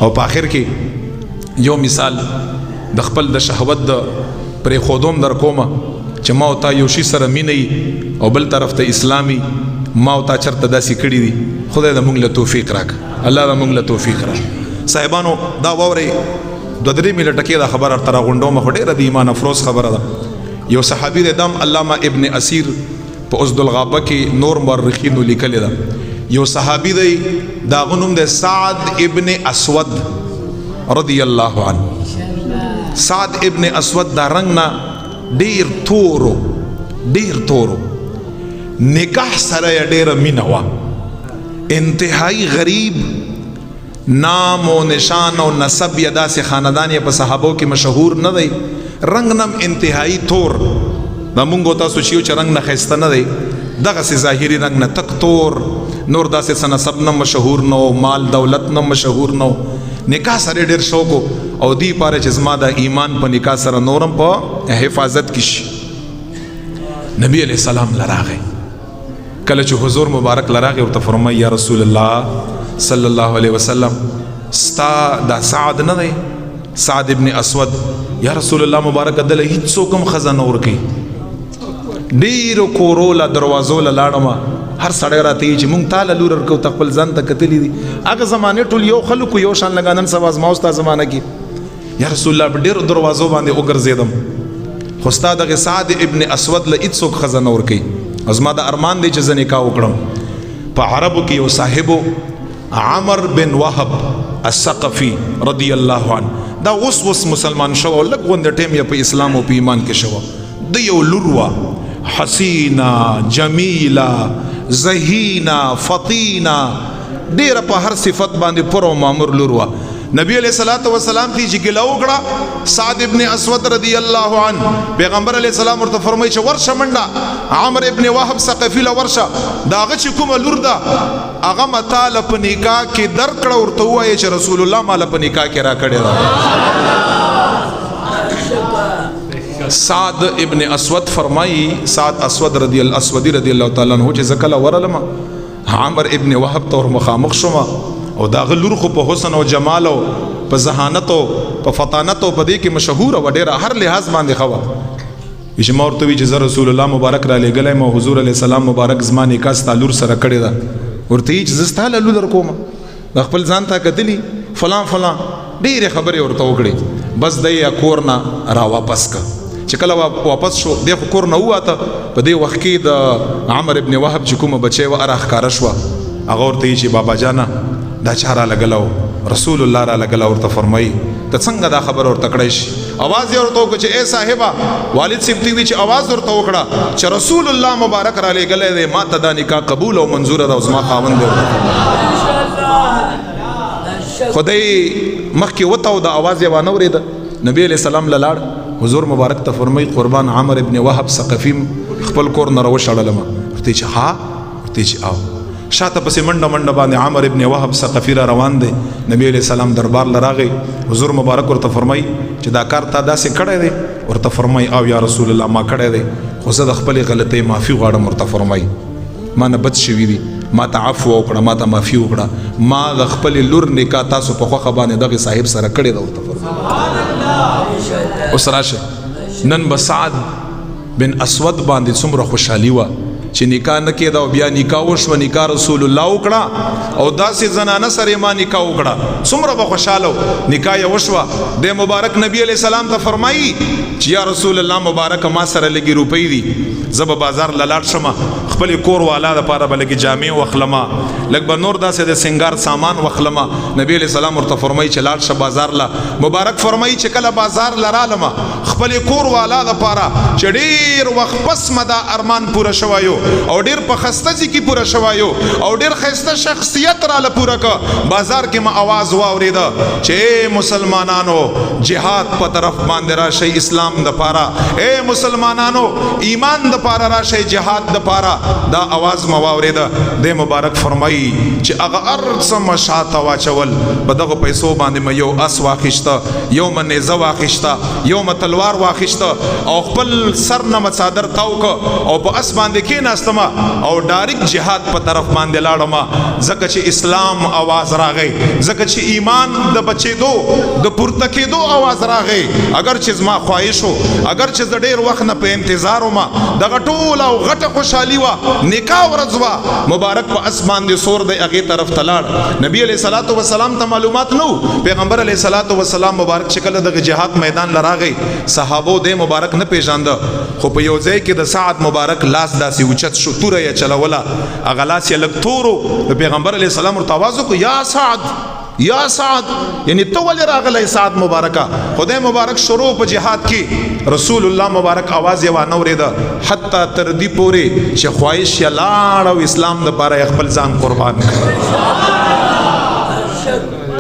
او په آخر کې یو مثال د خپل د شهوت د پرې خودوم در کومه چې ما او تا یو شي سره مینه او بل طرف ته اسلامي ما او تا چرته داسې کړي دي. خدای د موږ له توفیق راک، الله د موږ له توفیق راک. صاحبانو دا ووري 2-3 منټه کې دا خبره تر غونډو مخ ډېره د ایمان افروز خبره ده. یو صحابي د دم علامه ابن اسیر په اسد الغابه کې نور مورخین لیکل ده. یو صحابي دی دا غنوم د سعد ابن اسود رضی الله عنه. سعد ابن اسود دا رنگ نا ډیر تورو نکاح سره ډیر مینا وا، انتهائی غریب نام و نشان و نسب یا داسې خاندان یا په صحابو کې مشهور نه دی، رنگ نم انتهائی تور. دا مونږ تاسو چې یو چې رنگ نه ښایسته نه دی، دغه سي ظاهري رنگ نه تک تور، نور داسې څه نسب نه مشهور نو، مال دولت نه مشهور نو، نکاح سره ډېر شوق او دی پاره چې زما د ایمان په نکاح سره نورم په حفاظت کې شي. نبی علیہ السلام لراغه کله چې حضور مبارک لراغه ورته فرمایي یا رسول الله صلی الله علیه وسلم ستا دا سعد نه دی، سعد ابن اسود، یا رسول الله مبارک دله هیڅ څوک خزانه ورکي. ډیرو کورو له دروازو له لاړم، هر سړی راته چې مونږ تاله لور ورکو تخپل ځان ته کتلی دي. هغه زمانه ټول یو خلکو یو شان لګانن سواز ما اوستا زمانه کې یا رسول الله ډیرو دروازو باندې وګرځیدم، خو ستا دغه سعد ابن اسود له هیڅ څوک خزانه ورکي. ازما د ارمان دی چې زه نکاح وکړم. په عربو کې یو صاحبو عمر بن وهب الثقفي رضی الله عنه، دا اوس مسلمان شو او لږ غونډه ټیم یې په اسلام او په ایمان کې شو. د یو لوروا حسینا جمیلا زهینا فطینا ډیر په هر صفت باندې پر او مامور لوروا. نبی علیہ الصلوۃ والسلام تی چې ګلو کړه سعد ابن اسود رضی الله عنه، پیغمبر علیہ السلام ورته فرمایي چې ورشه منډه عمر ابن وهب ثقفی له ورشه، داغه چې کومه لور ده هغه متاله په نکاح کې درکړه، ورته وایي چې رسول الله مال په نکاح کې را کړی ده. سعد ابن اسود فرمایي سعد اسود رضی الله تعالی عنہ چې زکله ورلم عمر ابن وهب تور مخامخ شوم او دا غلور خو په حسن او جمال او په ذہانت او په فطانت او په دې کې مشهور او ډېر هر لحاظ باندې خوا. چې ما ورته وی چې رسول الله مبارک را لګلای مو حضور علی السلام مبارک زمانه کا ستالور سره کړی دا، ورته چې زستاله لور کوم خپل ځان ته کتلی فلان ډېر خبرې ورته وکړي. بس د کورنا را واپس کا چې کله واپس شو د کور نه واته په دې وخت کې د عمر ابن وهب چې کومه بچي و ارخ کار شو، هغه ورته چې بابا جانا دا چاره لګلو رسول الله را لګلو، ورته فرمایي ته څنګه دا خبر ورته کړی شي. आवाज یې ورته وکړه چې اے صاحبہ والد صاحب دی چې आवाज ورته وکړه چې رسول الله مبارک را لګلې دی، ما ته دا نکاح قبول او منظور ده او زما خاوند دی. خدای مخکې وته او د आवाज یې وانه ورید. نبی علیہ السلام لاړ حضور مبارک ته فرمایي قربان عمر ابن وهب ثقفی خپل کور نه راوشړلم، ورته چې ها، ورته چې او شاته پسې منډه باندې عمر ابن وهب ثقفی را روان دی. نبی علیہ السلام دربار لراغی، حضور مبارک ورته فرمایي چې دا کار تا داسې کړی دی؟ ورته فرمایي او یا رسول الله ما کړی دی، خو زه د خپلې غلطۍ معافي غواړم. ورته فرمایي ما نه بد شوي دي، ما ته عفو وکړه، ما ته معافي وکړه، ما د خپلې لور نکاح تاسو په خوښه باندې دغه صاحب سره کړې ده. ورته فرمایي اوس راشه نن به سعد بن اسود باندې څومره خوشحالي وه چې نکاح نه کېده او بیا نکاح وشوه، نکاح رسول الله وکړه او داسې زنانه سره ما نکاح وکړه، څومره به خوشحاله و. نکاح یې وشوه، د مبارک نبی علیہ السلام ته فرمایي چې یا رسول الله مبارک ما سره لږې روپۍ دي، زه به بازار له لاړ شمه خپلې کور والا دپاره به لږې جامې واخلمه، لږ به نور داسې د سنګار سامان واخلمه. نبی علیہ السلام ورته فرمایي چې لاړ شه بازار له. مبارک فرمایي چې کله بازار له رالمه خپلې کور والا دپاره چې ډېر وخت پس مې دا ارمان پوره شوی او ډیر په خسته ځای کې پوره شوایو او ډیر خسته شخصیت را لپوره کا. بازار کې ما आवाज واوریدا چې مسلمانانو جهاد په طرف باندې راشي، اسلام د پاره، اے مسلمانانو ایمان د پاره راشي، جهاد د پاره. دا आवाज ما واوریدا. د مبارک فرمایي چې هغه ارڅ مشاته واچول په دغه پیسو باندې ما یو اس واخیسته، یو منیزه واخیسته، یو تلوار واخیسته او خپل سر نه مصادر تاوک او په اس باندې کې کېناستم او ډایرک جهاد په طرف باندې لاړم ځکه چې اسلام आवाज راغی ځکه چې ایمان د بچېدو د پورته کېدو आवाज راغی اگر چې زما خواهش وو اگر چې زه ډېر وخت نه په انتظار وم دغه ټوله او غټه خوشحالي وه نکاح ورځ وه مبارک په اسمان د سور دی هغې طرف ته لاړ نبي علیه صلات وسلام ته معلومات نه وو پیغمبر علیه صلات وسلام مبارک چې کله دغه جهاد میدان له راغی صحابو دی مبارک نه پیژانده خو په یو ځای کې د سعد مبارک لاس داسې اوچت شو توره یې چلوله هغه لاس یې لږ تور و د پیغمبر علیه السلام ورته آواز وکړو یا سعد یا سعد یعنی تو ولې راغلی سعد مبارکه خدای مبارک شروع په جهاد کې رسول الله مبارک आवाज یې وانه اورېده حتی تر دې پورې چې خواهش یې لاړ او اسلام دپاره یې خپل ځان قربان کړ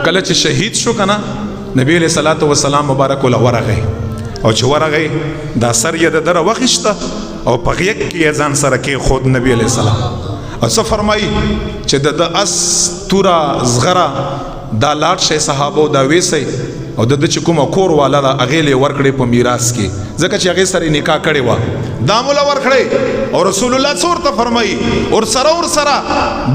کله چې شهید شو که نه نبی علیه صلات وسلام مبارک وله ورغی او چې ورغی دا سر یې د ده راوخیسته او په غیږ کې یې ځان سره کېښود نبی علیه السلام او څه فرمایي چې د ده اس توره زغره دا لاړ شئ صحابو دا ویسی او د ده چې کومه کور والا ده هغې یې ورکړې په میراث کې ځکه چې هغې سره یې نکاح کړې وه دا مو له ورکړې او رسول الله څه ورته فرمایي ورسره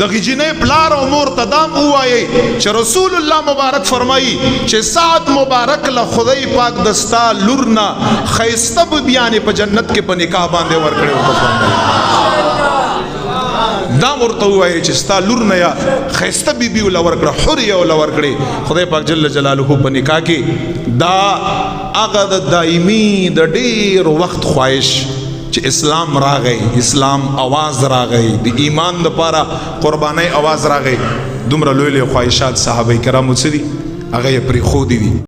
دغې جینۍ پلار او مور ته دا هم ووایئ چې رسول الله مبارک فرمایي چې سعد مبارک له خدای پاک د ستا لور نه ښایسته بیبیانې په جنت کې په نکاح باندې ورکړې ورته فرمایي دا ورته ووایي چې ستا لور نه یا ښایسته بیبي وله ورکړه حور یې وله ورکړې خدای پاک جل جلاله په نکاح کې دا هغه د دایمي د ډېر وخت خواهش چې اسلام راغی اسلام आवाज راغی د ایمان دپاره قربانۍ आवाज راغی دومره لوی لوی خواهشات صحابه کرامو څه دي هغه یې پرېښودي دي